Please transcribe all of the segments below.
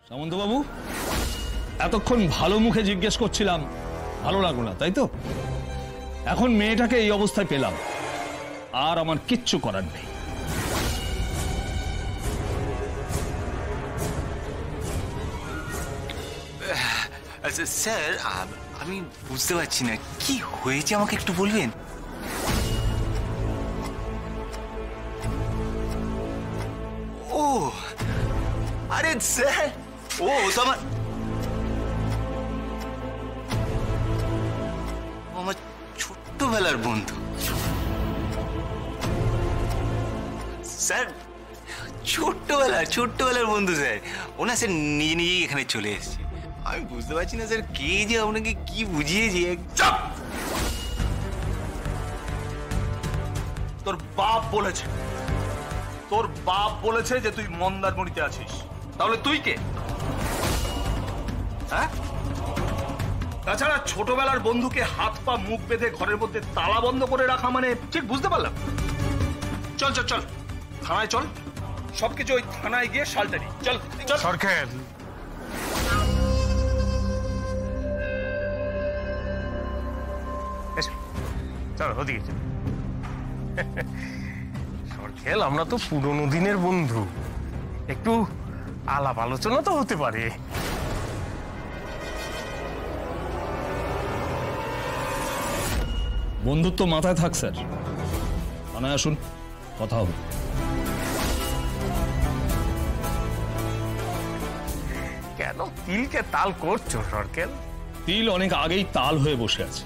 সামন্তবাবু, এতক্ষণ ভালো মুখে জিজ্ঞেস করছিলাম, ভালো লাগলো না তাই তো? এখন মেয়েটাকে এই অবস্থায় পেলাম, আর আমার কিচ্ছু করার নেই। আচ্ছা স্যার, আমি বুঝতে পারছি না কি হয়েছে, আমাকে একটু বলবেন? ও আরে স্যার, ও তো আমার ছোট্টবেলার বন্ধু স্যার, ছোট্টবেলার বন্ধু স্যার। ওনা স্যার নিজে নিজেই এখানে চলে এসেছে। আমি বুঝতে পারছি না স্যার কে যে আপনাকে কি বুঝিয়েছে। চাপ! তোর বাপ বলেছে যে তুই মন্দারমণিতে আছিস, তাহলে তুই কে? হ্যাঁ, তাছাড়া ছোটবেলার বন্ধুকে হাত পা মুখ বেঁধে ঘরের মধ্যে তালা বন্ধ করে রাখা মানে ঠিক বুঝতে পারলাম। চল চল চল, থানায় চল, সবকিছু ওই থানায় গিয়ে সালটারি। চল চল সরকার, চলো ওদিকে চল। সরকার, আমরা তো পুরোনো দিনের বন্ধু, একটু আলাপ আলোচনা তো হতে পারে। বন্ধুত্ব মাথায় থাক স্যার, থানায় আসুন, কথা হবে। কেন তিলকে তাল করছো সরকার? তিল অনেক আগেই তাল হয়ে বসে আছে,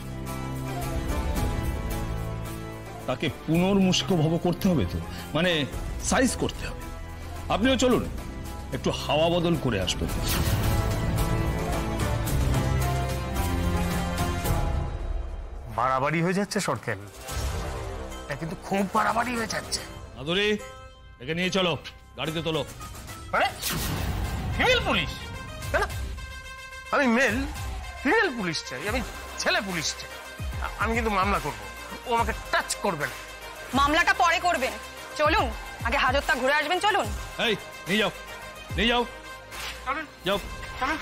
তাকে পুনর্মুষ্কভব করতে হবে তো, মানে সাইজ করতে হবে। আপনিও চলুন, একটু হাওয়া বদল করে আসবেন। বাড়াবাড়ি হয়ে যাচ্ছে সরকার, এটা কিন্তু খুব বাড়াবাড়ি হয়ে যাচ্ছে। মাধুরী, একে নিয়ে চলো, গাড়িতে তোলো। Female police? আমি মেল, ফিমেল পুলিশ চাই, আমি ছেলে পুলিশ চাই। আমি কিন্তু মামলা করব, ও আমাকে টাচ করবে না। মামলাটা পরে করবেন, চলুন আগে হাজতটা ঘুরে আসবেন। চলুন, এই নিয়ে যাও, নিয়ে যাও, চলুন যাও। চলুন।